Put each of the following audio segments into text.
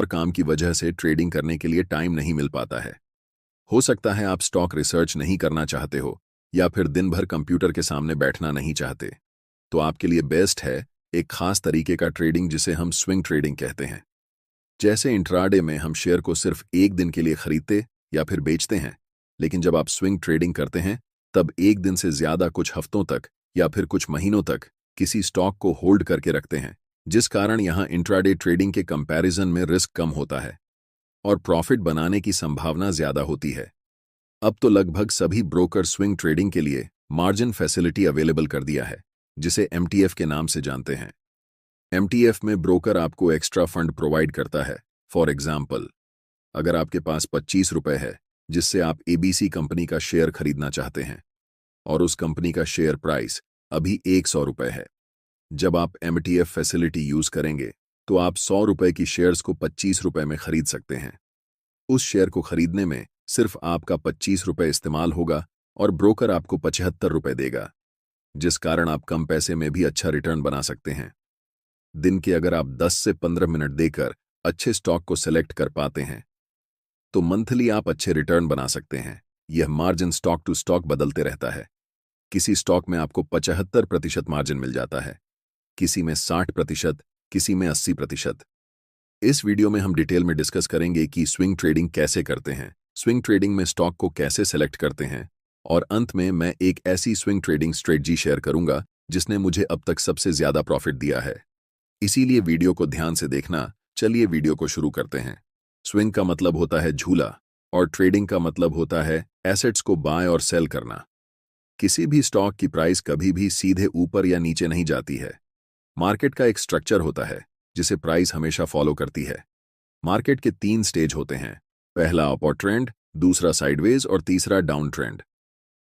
काम की वजह से ट्रेडिंग करने के लिए टाइम नहीं मिल पाता है। हो सकता है आप स्टॉक रिसर्च नहीं करना चाहते हो या फिर दिन भर कंप्यूटर के सामने बैठना नहीं चाहते। तो आपके लिए बेस्ट है एक खास तरीके का ट्रेडिंग जिसे हम स्विंग ट्रेडिंग कहते हैं। जैसे इंट्राडे में हम शेयर को सिर्फ एक दिन के लिए खरीदते या फिर बेचते हैं, लेकिन जब आप स्विंग ट्रेडिंग करते हैं तब एक दिन से ज्यादा कुछ हफ्तों तक या फिर कुछ महीनों तक किसी स्टॉक को होल्ड करके रखते हैं, जिस कारण यहां इंट्राडे ट्रेडिंग के कंपैरिजन में रिस्क कम होता है और प्रॉफिट बनाने की संभावना ज्यादा होती है। अब तो लगभग सभी ब्रोकर स्विंग ट्रेडिंग के लिए मार्जिन फैसिलिटी अवेलेबल कर दिया है, जिसे एमटीएफ के नाम से जानते हैं। एमटीएफ में ब्रोकर आपको एक्स्ट्रा फंड प्रोवाइड करता है। फॉर एग्जाम्पल, अगर आपके पास 25 रुपए है जिससे आप एबीसी कंपनी का शेयर खरीदना चाहते हैं और उस कंपनी का शेयर प्राइस अभी 100 रुपए है, जब आप एमटीएफ फैसिलिटी यूज करेंगे तो आप 100 रुपए की शेयर्स को 25 रुपए में खरीद सकते हैं। उस शेयर को खरीदने में सिर्फ आपका 25 रुपए इस्तेमाल होगा और ब्रोकर आपको 75 रुपए देगा, जिस कारण आप कम पैसे में भी अच्छा रिटर्न बना सकते हैं। दिन के अगर आप 10 से 15 मिनट देकर अच्छे स्टॉक को सिलेक्ट कर पाते हैं तो मंथली आप अच्छे रिटर्न बना सकते हैं। यह मार्जिन स्टॉक टू स्टॉक बदलते रहता है। किसी स्टॉक में आपको 75% मार्जिन मिल जाता है, किसी में 60%, किसी में 80%। इस वीडियो में हम डिटेल में डिस्कस करेंगे कि स्विंग ट्रेडिंग कैसे करते हैं, स्विंग ट्रेडिंग में स्टॉक को कैसे सेलेक्ट करते हैं, और अंत में मैं एक ऐसी स्विंग ट्रेडिंग स्ट्रेटजी शेयर करूंगा जिसने मुझे अब तक सबसे ज्यादा प्रॉफिट दिया है। इसीलिए वीडियो को ध्यान से देखना। चलिए वीडियो को शुरू करते हैं। स्विंग का मतलब होता है झूला और ट्रेडिंग का मतलब होता है एसेट्स को बाय और सेल करना। किसी भी स्टॉक की प्राइस कभी भी सीधे ऊपर या नीचे नहीं जाती है। मार्केट का एक स्ट्रक्चर होता है जिसे प्राइस हमेशा फॉलो करती है। मार्केट के 3 स्टेज होते हैं, पहला अपवर्ड ट्रेंड, दूसरा साइडवेज और तीसरा डाउन ट्रेंड।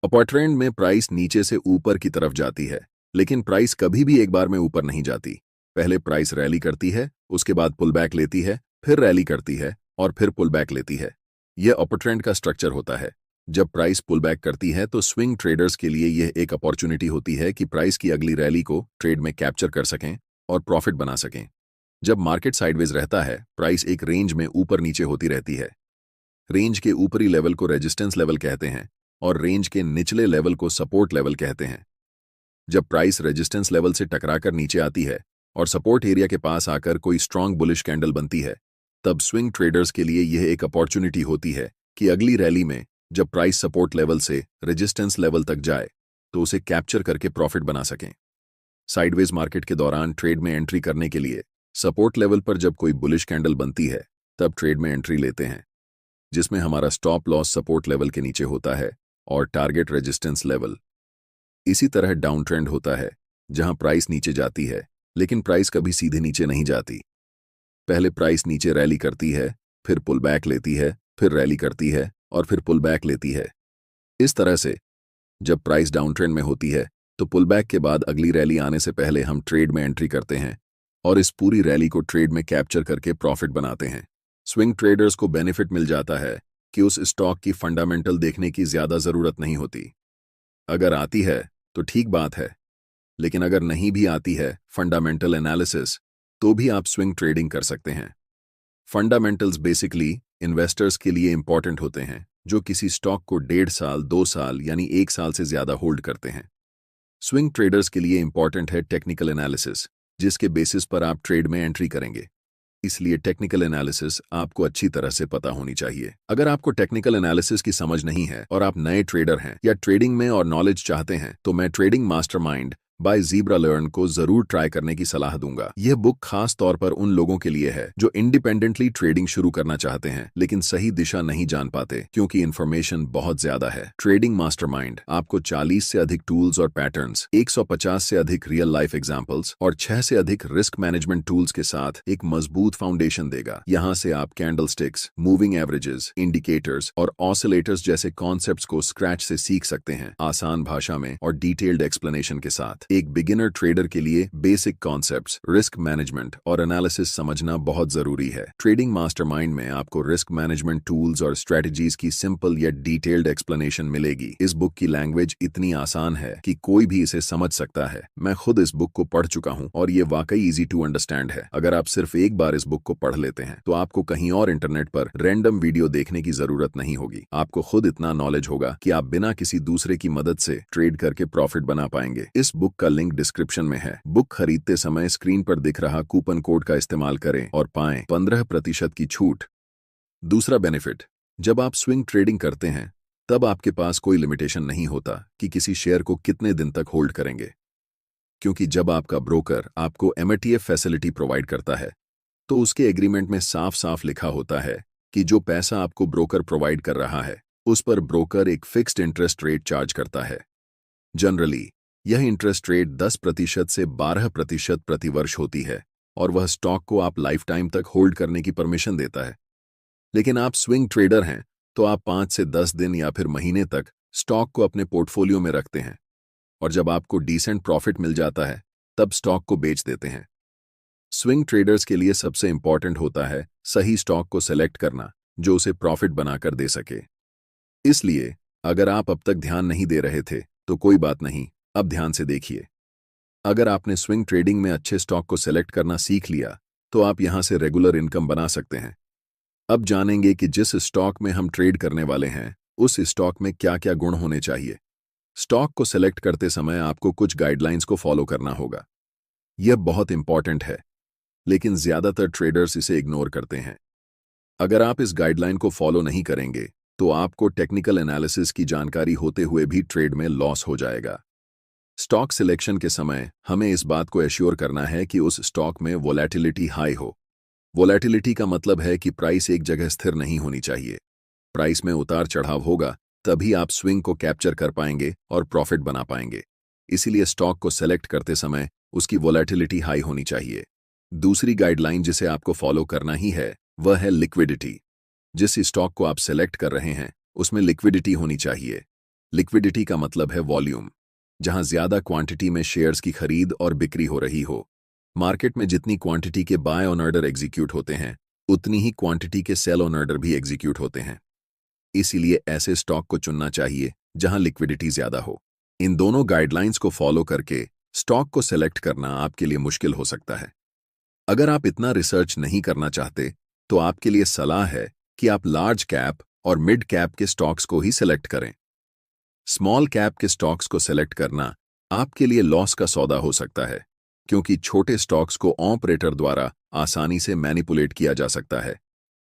अपवर्ड ट्रेंड में प्राइस नीचे से ऊपर की तरफ जाती है, लेकिन प्राइस कभी भी एक बार में ऊपर नहीं जाती। पहले प्राइस रैली करती है, उसके बाद पुल बैक लेती है, फिर रैली करती है और फिर पुल बैक लेती है। यह अपवर्ड ट्रेंड का स्ट्रक्चर होता है। जब प्राइस पुल बैक करती है तो स्विंग ट्रेडर्स के लिए यह एक अपॉर्चुनिटी होती है कि प्राइस की अगली रैली को ट्रेड में कैप्चर कर सकें और प्रॉफिट बना सकें। जब मार्केट साइडवेज रहता है, प्राइस एक रेंज में ऊपर नीचे होती रहती है। रेंज के ऊपरी लेवल को रेजिस्टेंस लेवल कहते हैं और रेंज के निचले लेवल को सपोर्ट लेवल कहते हैं। जब प्राइस रेजिस्टेंस लेवल से टकराकर नीचे आती है और सपोर्ट एरिया के पास आकर कोई स्ट्रांग बुलिश कैंडल बनती है, तब स्विंग ट्रेडर्स के लिए यह एक अपॉर्चुनिटी होती है कि अगली रैली में जब प्राइस सपोर्ट लेवल से रेजिस्टेंस लेवल तक जाए तो उसे कैप्चर करके प्रॉफिट बना सकें। साइडवेज मार्केट के दौरान ट्रेड में एंट्री करने के लिए सपोर्ट लेवल पर जब कोई बुलिश कैंडल बनती है तब ट्रेड में एंट्री लेते हैं, जिसमें हमारा स्टॉप लॉस सपोर्ट लेवल के नीचे होता है और टारगेट रेजिस्टेंस लेवल। इसी तरह डाउन ट्रेंड होता है जहां प्राइस नीचे जाती है, लेकिन प्राइस कभी सीधे नीचे नहीं जाती। पहले प्राइस नीचे रैली करती है, फिर पुल बैक लेती है, फिर रैली करती है और फिर पुल बैक लेती है। इस तरह से जब प्राइस डाउन ट्रेंड में होती है तो पुल बैक के बाद अगली रैली आने से पहले हम ट्रेड में एंट्री करते हैं और इस पूरी रैली को ट्रेड में कैप्चर करके प्रॉफिट बनाते हैं। स्विंग ट्रेडर्स को बेनिफिट मिल जाता है कि उस स्टॉक की फंडामेंटल देखने की ज्यादा जरूरत नहीं होती। अगर आती है तो ठीक बात है, लेकिन अगर नहीं भी आती है फंडामेंटल एनालिसिस, तो भी आप स्विंग ट्रेडिंग कर सकते हैं। फंडामेंटल्स बेसिकली इन्वेस्टर्स के लिए इंपॉर्टेंट होते हैं जो किसी स्टॉक को 1.5 साल, 2 साल यानी 1 साल से ज्यादा होल्ड करते हैं। स्विंग ट्रेडर्स के लिए इंपॉर्टेंट है टेक्निकल एनालिसिस, जिसके बेसिस पर आप ट्रेड में एंट्री करेंगे। इसलिए टेक्निकल एनालिसिस आपको अच्छी तरह से पता होनी चाहिए। अगर आपको टेक्निकल एनालिसिस की समझ नहीं है और आप नए ट्रेडर हैं या ट्रेडिंग में और नॉलेज चाहते हैं, तो मैं trading mastermind by Zebra Learn को जरूर ट्राई करने की सलाह दूंगा। यह बुक खास तौर पर उन लोगों के लिए है जो इंडिपेंडेंटली ट्रेडिंग शुरू करना चाहते हैं लेकिन सही दिशा नहीं जान पाते क्योंकि इन्फॉर्मेशन बहुत ज्यादा है। ट्रेडिंग मास्टरमाइंड आपको 40 से अधिक टूल्स और पैटर्न्स, 150 से अधिक रियल लाइफ एग्जाम्पल्स और 6 से अधिक रिस्क मैनेजमेंट टूल्स के साथ एक मजबूत फाउंडेशन देगा। यहाँ से आप कैंडलस्टिक्स, मूविंग एवरेजेस, इंडिकेटर्स और ऑसिलेटर्स जैसे कॉन्सेप्ट्स को स्क्रैच से सीख सकते हैं, आसान भाषा में और डिटेल्ड एक्सप्लेनेशन के साथ। एक बिगिनर ट्रेडर के लिए बेसिक कॉन्सेप्ट्स, रिस्क मैनेजमेंट और एनालिसिस समझना बहुत जरूरी है। ट्रेडिंग मास्टरमाइंड में आपको रिस्क मैनेजमेंट टूल्स और स्ट्रेटजीज की सिंपल या डिटेल्ड एक्सप्लेनेशन मिलेगी। इस बुक की लैंग्वेज इतनी आसान है कि कोई भी इसे समझ सकता है। मैं खुद इस बुक को पढ़ चुका हूं और ये वाकई इजी टू अंडरस्टैंड है। अगर आप सिर्फ एक बार इस बुक को पढ़ लेते हैं तो आपको कहीं और इंटरनेट पर रैंडम वीडियो देखने की जरूरत नहीं होगी। आपको खुद इतना नॉलेज होगा कि आप बिना किसी दूसरे की मदद से ट्रेड करके प्रॉफिट बना पाएंगे। इस बुक का लिंक डिस्क्रिप्शन में है। बुक खरीदते समय स्क्रीन पर दिख रहा कूपन कोड का इस्तेमाल करें और पाएं 15% की छूट। दूसरा बेनिफिट, जब आप स्विंग ट्रेडिंग करते हैं तब आपके पास कोई लिमिटेशन नहीं होता कि किसी शेयर को कितने दिन तक होल्ड करेंगे, क्योंकि जब आपका ब्रोकर आपको एमटीएफ फैसिलिटी प्रोवाइड करता है तो उसके एग्रीमेंट में साफ साफ लिखा होता है कि जो पैसा आपको ब्रोकर प्रोवाइड कर रहा है उस पर ब्रोकर एक फिक्स्ड इंटरेस्ट रेट चार्ज करता है। जनरली यह इंटरेस्ट रेट 10% से 12% प्रतिवर्ष होती है और वह स्टॉक को आप लाइफ टाइम तक होल्ड करने की परमिशन देता है। लेकिन आप स्विंग ट्रेडर हैं तो आप 5 से 10 दिन या फिर महीने तक स्टॉक को अपने पोर्टफोलियो में रखते हैं और जब आपको डिसेंट प्रॉफिट मिल जाता है तब स्टॉक को बेच देते हैं। स्विंग ट्रेडर्स के लिए सबसे इंपॉर्टेंट होता है सही स्टॉक को सेलेक्ट करना जो उसे प्रॉफिट बनाकर दे सके। इसलिए अगर आप अब तक ध्यान नहीं दे रहे थे तो कोई बात नहीं, अब ध्यान से देखिए। अगर आपने स्विंग ट्रेडिंग में अच्छे स्टॉक को सेलेक्ट करना सीख लिया तो आप यहां से रेगुलर इनकम बना सकते हैं। अब जानेंगे कि जिस स्टॉक में हम ट्रेड करने वाले हैं उस स्टॉक में क्या क्या गुण होने चाहिए। स्टॉक को सेलेक्ट करते समय आपको कुछ गाइडलाइंस को फॉलो करना होगा। यह बहुत इंपॉर्टेंट है, लेकिन ज्यादातर ट्रेडर्स इसे इग्नोर करते हैं। अगर आप इस गाइडलाइन को फॉलो नहीं करेंगे तो आपको टेक्निकल एनालिसिस की जानकारी होते हुए भी ट्रेड में लॉस हो जाएगा। स्टॉक सिलेक्शन के समय हमें इस बात को एश्योर करना है कि उस स्टॉक में वोलेटिलिटी हाई हो। वोलेटिलिटी का मतलब है कि प्राइस एक जगह स्थिर नहीं होनी चाहिए। प्राइस में उतार चढ़ाव होगा तभी आप स्विंग को कैप्चर कर पाएंगे और प्रॉफिट बना पाएंगे। इसीलिए स्टॉक को सेलेक्ट करते समय उसकी वोलेटिलिटी हाई होनी चाहिए। दूसरी गाइडलाइन जिसे आपको फॉलो करना ही है वह है लिक्विडिटी। जिस स्टॉक को आप सेलेक्ट कर रहे हैं उसमें लिक्विडिटी होनी चाहिए। लिक्विडिटी का मतलब है वॉल्यूम, जहां ज्यादा क्वांटिटी में शेयर्स की खरीद और बिक्री हो रही हो। मार्केट में जितनी क्वांटिटी के बाय ऑन ऑर्डर एग्जीक्यूट होते हैं उतनी ही क्वांटिटी के सेल ऑन ऑर्डर भी एग्जीक्यूट होते हैं। इसीलिए ऐसे स्टॉक को चुनना चाहिए जहां लिक्विडिटी ज्यादा हो। इन दोनों गाइडलाइंस को फॉलो करके स्टॉक को सेलेक्ट करना आपके लिए मुश्किल हो सकता है। अगर आप इतना रिसर्च नहीं करना चाहते तो आपके लिए सलाह है कि आप लार्ज कैप और मिड कैप के स्टॉक्स को ही सेलेक्ट करें। स्मॉल कैप के स्टॉक्स को सेलेक्ट करना आपके लिए लॉस का सौदा हो सकता है, क्योंकि छोटे स्टॉक्स को ऑपरेटर द्वारा आसानी से मैनिपुलेट किया जा सकता है,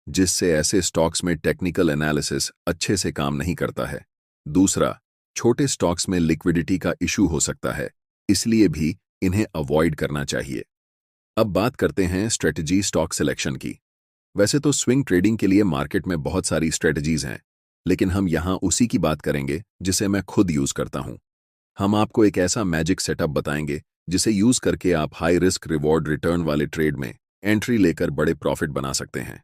जिससे ऐसे स्टॉक्स में टेक्निकल एनालिसिस अच्छे से काम नहीं करता है। दूसरा, छोटे स्टॉक्स में लिक्विडिटी का इशू हो सकता है, इसलिए भी इन्हें अवॉइड करना चाहिए। अब बात करते हैं स्ट्रेटजी स्टॉक सिलेक्शन की। वैसे तो स्विंग ट्रेडिंग के लिए मार्केट में बहुत सारी स्ट्रेटजीज हैं, लेकिन हम यहां उसी की बात करेंगे जिसे मैं खुद यूज करता हूं। हम आपको एक ऐसा मैजिक सेटअप बताएंगे जिसे यूज करके आप हाई रिस्क रिवॉर्ड रिटर्न वाले ट्रेड में एंट्री लेकर बड़े प्रॉफिट बना सकते हैं।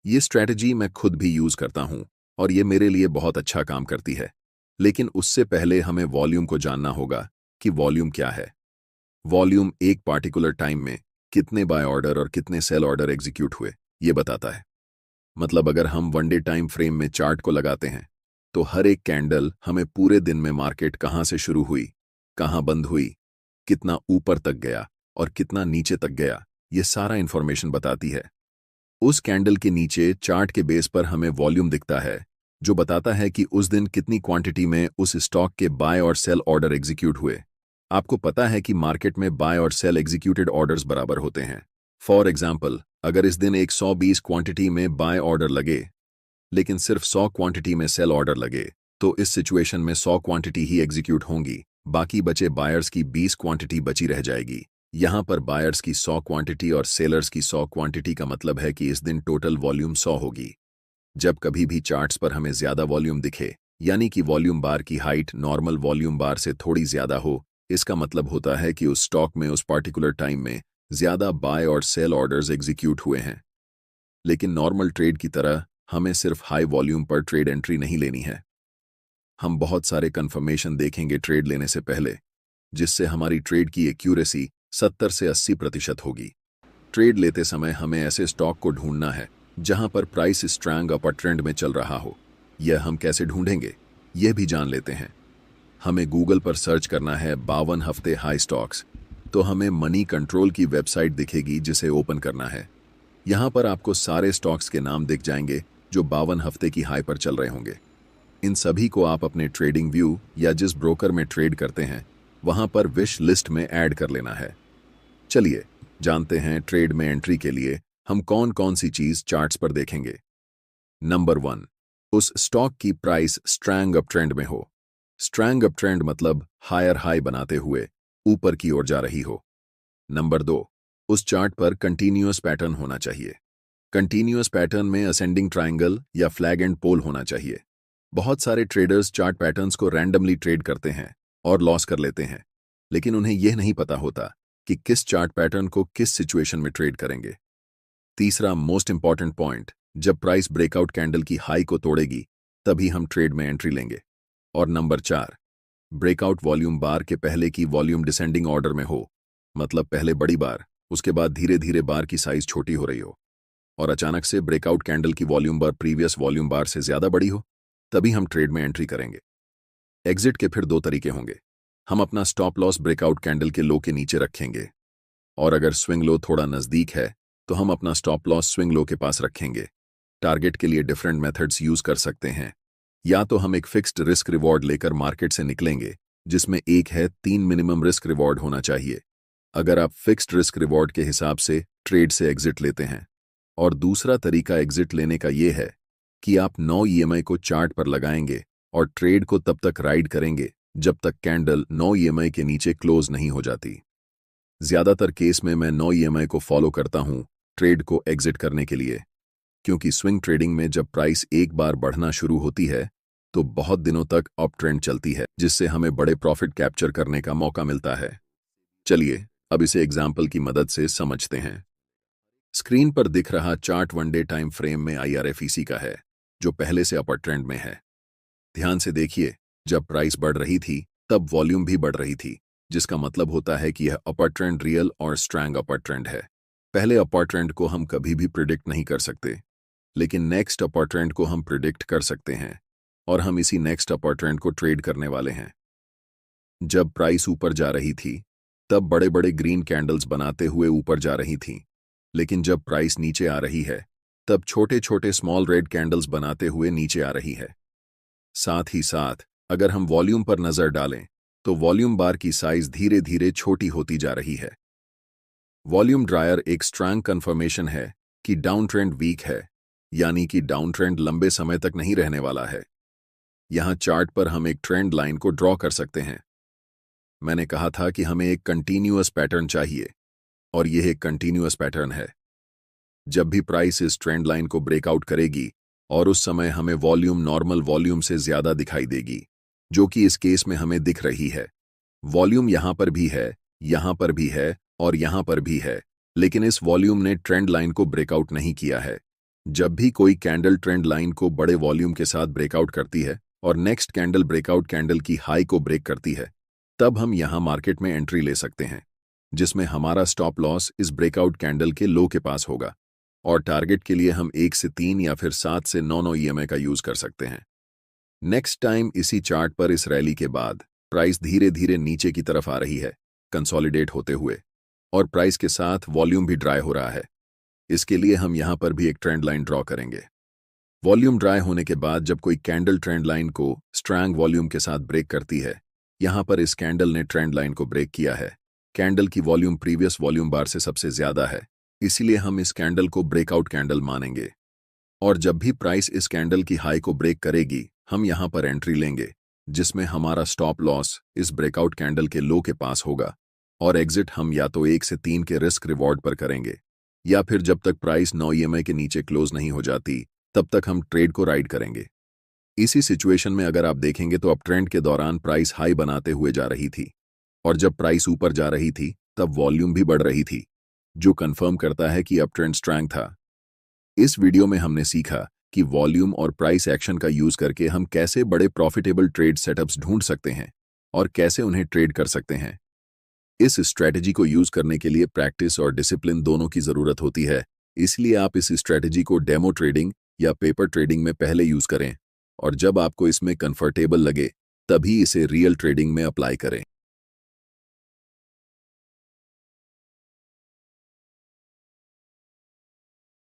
ये स्ट्रैटेजी मैं खुद भी यूज करता हूं और ये मेरे लिए बहुत अच्छा काम करती है। लेकिन उससे पहले हमें वॉल्यूम को जानना होगा कि वॉल्यूम क्या है। वॉल्यूम एक पार्टिकुलर टाइम में कितने बाय ऑर्डर और कितने सेल ऑर्डर एग्जीक्यूट हुए ये बताता है। मतलब अगर हम वनडे टाइम फ्रेम में चार्ट को लगाते हैं तो हर एक कैंडल हमें पूरे दिन में मार्केट कहां से शुरू हुई, कहां बंद हुई, कितना ऊपर तक गया और कितना नीचे तक गया, ये सारा इंफॉर्मेशन बताती है। उस कैंडल के नीचे चार्ट के बेस पर हमें वॉल्यूम दिखता है, जो बताता है कि उस दिन कितनी क्वांटिटी में उस स्टॉक के बाय और सेल ऑर्डर एग्जीक्यूट हुए। आपको पता है कि मार्केट में बाय और सेल एग्जीक्यूटेड ऑर्डर्स बराबर होते हैं। फॉर एग्जाम्पल, अगर इस दिन एक 120 क्वांटिटी में बाय ऑर्डर लगे लेकिन सिर्फ 100 क्वांटिटी में सेल ऑर्डर लगे, तो इस सिचुएशन में 100 क्वांटिटी ही एग्जीक्यूट होंगी, बाकी बचे बायर्स की 20 क्वांटिटी बची रह जाएगी। यहां पर बायर्स की 100 क्वांटिटी और सेलर्स की 100 क्वांटिटी का मतलब है कि इस दिन टोटल वॉल्यूम 100 होगी। जब कभी भी चार्ट्स पर हमें ज्यादा वॉल्यूम दिखे, यानी कि वॉल्यूम बार की हाइट नॉर्मल वॉल्यूम बार से थोड़ी ज्यादा हो, इसका मतलब होता है कि उस स्टॉक में उस पार्टिकुलर टाइम में ज्यादा बाय और सेल ऑर्डर्स एग्जीक्यूट हुए हैं। लेकिन नॉर्मल ट्रेड की तरह हमें सिर्फ हाई वॉल्यूम पर ट्रेड एंट्री नहीं लेनी है। हम बहुत सारे कंफर्मेशन देखेंगे ट्रेड लेने से पहले। जिससे हमारी ट्रेड की एक्यूरेसी 70 से 80% होगी। ट्रेड लेते समय हमें ऐसे स्टॉक को ढूंढना है जहां पर प्राइस स्ट्रांग अपर ट्रेंड में चल रहा हो। यह हम कैसे ढूंढेंगे, यह भी जान लेते हैं। हमें गूगल पर सर्च करना है 52 हफ्ते हाई स्टॉक्स, तो हमें मनी कंट्रोल की वेबसाइट दिखेगी जिसे ओपन करना है। यहाँ पर आपको सारे स्टॉक्स के नाम दिख जाएंगे जो 52 हफ्ते की हाई पर चल रहे होंगे। इन सभी को आप अपने ट्रेडिंग व्यू या जिस ब्रोकर में ट्रेड करते हैं वहां पर विश लिस्ट में ऐड कर लेना है। चलिए जानते हैं ट्रेड में एंट्री के लिए हम कौन कौन सी चीज चार्ट्स पर देखेंगे। नंबर 1, उस स्टॉक की प्राइस स्ट्रैंग अप ट्रेंड में हो। स्ट्रैंग अप ट्रेंड मतलब हायर हाई बनाते हुए ऊपर की ओर जा रही हो। नंबर 2, उस चार्ट पर कंटीन्यूअस पैटर्न होना चाहिए। कंटीन्यूअस पैटर्न में असेंडिंग ट्रायंगल या फ्लैग एंड पोल होना चाहिए। बहुत सारे ट्रेडर्स चार्ट पैटर्न्स को रैंडमली ट्रेड करते हैं और लॉस कर लेते हैं, लेकिन उन्हें यह नहीं पता होता कि किस चार्ट पैटर्न को किस सिचुएशन में ट्रेड करेंगे। तीसरा मोस्ट इंपॉर्टेंट पॉइंट, जब प्राइस ब्रेकआउट कैंडल की हाई को तोड़ेगी तभी हम ट्रेड में एंट्री लेंगे। और नंबर 4, ब्रेकआउट वॉल्यूम बार के पहले की वॉल्यूम डिसेंडिंग ऑर्डर में हो, मतलब पहले बड़ी बार, उसके बाद धीरे धीरे बार की साइज छोटी हो रही हो और अचानक से ब्रेकआउट कैंडल की वॉल्यूम बार प्रीवियस वॉल्यूम बार से ज्यादा बड़ी हो, तभी हम ट्रेड में एंट्री करेंगे। एग्जिट के फिर 2 तरीके होंगे। हम अपना स्टॉप लॉस ब्रेकआउट कैंडल के लो के नीचे रखेंगे और अगर स्विंग लो थोड़ा नजदीक है तो हम अपना स्टॉप लॉस स्विंग लो के पास रखेंगे। टारगेट के लिए डिफरेंट मेथड्स यूज कर सकते हैं। या तो हम एक फिक्स्ड रिस्क रिवॉर्ड लेकर मार्केट से निकलेंगे, जिसमें एक है 3 मिनिमम रिस्क रिवॉर्ड होना चाहिए अगर आप फिक्स्ड रिस्क रिवॉर्ड के हिसाब से ट्रेड से एग्जिट लेते हैं। और दूसरा तरीका एग्जिट लेने का यह है कि आप 9 ईएमआई को चार्ट पर लगाएंगे और ट्रेड को तब तक राइड करेंगे जब तक कैंडल 9 ईएमआई के नीचे क्लोज नहीं हो जाती। ज्यादातर केस में मैं 9 ईएमआई को फॉलो करता हूं ट्रेड को एग्जिट करने के लिए, क्योंकि स्विंग ट्रेडिंग में जब प्राइस एक बार बढ़ना शुरू होती है तो बहुत दिनों तक अप ट्रेंड चलती है, जिससे हमें बड़े प्रॉफिट कैप्चर करने का मौका मिलता है। चलिए अब इसे एग्जाम्पल की मदद से समझते हैं। स्क्रीन पर दिख रहा चार्ट 1 डे टाइम फ्रेम में IRFEC का है, जो पहले से अपर ट्रेंड में है। ध्यान से देखिए, जब प्राइस बढ़ रही थी तब वॉल्यूम भी बढ़ रही थी, जिसका मतलब होता है कि यह अपर ट्रेंड रियल और स्ट्रैंग अपर ट्रेंड है। पहले अपर ट्रेंड को हम कभी भी प्रिडिक्ट नहीं कर सकते, लेकिन नेक्स्ट अपर ट्रेंड को हम प्रिडिक्ट कर सकते हैं और हम इसी नेक्स्ट अपर ट्रेंड को ट्रेड करने वाले हैं। जब प्राइस ऊपर जा रही थी तब बड़े बड़े ग्रीन कैंडल्स बनाते हुए ऊपर जा रही थीं, लेकिन जब प्राइस नीचे आ रही है तब छोटे छोटे स्मॉल रेड कैंडल्स बनाते हुए नीचे आ रही है। साथ ही साथ अगर हम वॉल्यूम पर नजर डालें तो वॉल्यूम बार की साइज धीरे धीरे छोटी होती जा रही है। वॉल्यूम ड्रायर एक स्ट्रॉन्ग कंफर्मेशन है कि डाउन ट्रेंड वीक है, यानी कि डाउन ट्रेंड लंबे समय तक नहीं रहने वाला है। यहां चार्ट पर हम एक ट्रेंड लाइन को ड्रॉ कर सकते हैं। मैंने कहा था कि हमें एक कंटीन्यूअस पैटर्न चाहिए और यह एक कंटीन्यूअस पैटर्न है। जब भी प्राइस इस ट्रेंड लाइन को ब्रेकआउट करेगी और उस समय हमें वॉल्यूम नॉर्मल वॉल्यूम से ज्यादा दिखाई देगी, जो कि इस केस में हमें दिख रही है। वॉल्यूम यहां पर भी है, यहां पर भी है और यहां पर भी है, लेकिन इस वॉल्यूम ने ट्रेंड लाइन को ब्रेकआउट नहीं किया है। जब भी कोई कैंडल ट्रेंड लाइन को बड़े वॉल्यूम के साथ ब्रेकआउट करती है और नेक्स्ट कैंडल ब्रेकआउट कैंडल की हाई को ब्रेक करती है, तब हम यहां मार्केट में एंट्री ले सकते हैं, जिसमें हमारा स्टॉप लॉस इस ब्रेकआउट कैंडल के लो के पास होगा और टारगेट के लिए हम 1 से 3 या फिर 7 से 9 ईएमआई का यूज कर सकते हैं। नेक्स्ट टाइम इसी चार्ट पर इस रैली के बाद प्राइस धीरे धीरे नीचे की तरफ आ रही है, कंसोलिडेट होते हुए, और प्राइस के साथ वॉल्यूम भी ड्राई हो रहा है। इसके लिए हम यहां पर भी एक ट्रेंड लाइन ड्रॉ करेंगे। वॉल्यूम ड्राई होने के बाद जब कोई कैंडल ट्रेंड लाइन को स्ट्रॉन्ग वॉल्यूम के साथ ब्रेक करती है, यहां पर इस कैंडल ने ट्रेंड लाइन को ब्रेक किया है। कैंडल की वॉल्यूम प्रीवियस वॉल्यूम बार से सबसे ज्यादा है, इसीलिए हम इस कैंडल को ब्रेकआउट कैंडल मानेंगे। और जब भी प्राइस इस कैंडल की हाई को ब्रेक करेगी, हम यहां पर एंट्री लेंगे, जिसमें हमारा स्टॉप लॉस इस ब्रेकआउट कैंडल के लो के पास होगा और एग्जिट हम या तो 1 से 3 के रिस्क रिवॉर्ड पर करेंगे, या फिर जब तक प्राइस 9 ईएमआई के नीचे क्लोज नहीं हो जाती तब तक हम ट्रेड को राइड करेंगे। इसी सिचुएशन में अगर आप देखेंगे तो अप ट्रेंड के दौरान प्राइस हाई बनाते हुए जा रही थी और जब प्राइस ऊपर जा रही थी तब वॉल्यूम भी बढ़ रही थी, जो कंफर्म करता है कि अप ट्रेंड स्ट्रॉन्ग था। इस वीडियो में हमने सीखा कि वॉल्यूम और प्राइस एक्शन का यूज करके हम कैसे बड़े प्रॉफिटेबल ट्रेड सेटअप्स ढूंढ सकते हैं। और कैसे उन्हें ट्रेड कर सकते हैं। इस स्ट्रैटेजी को यूज करने के लिए प्रैक्टिस और डिसिप्लिन दोनों की जरूरत होती है, इसलिए आप इस स्ट्रैटेजी को डेमो ट्रेडिंग या पेपर ट्रेडिंग में पहले यूज करें और जब आपको इसमें कंफर्टेबल लगे तभी इसे रियल ट्रेडिंग में अप्लाई करें।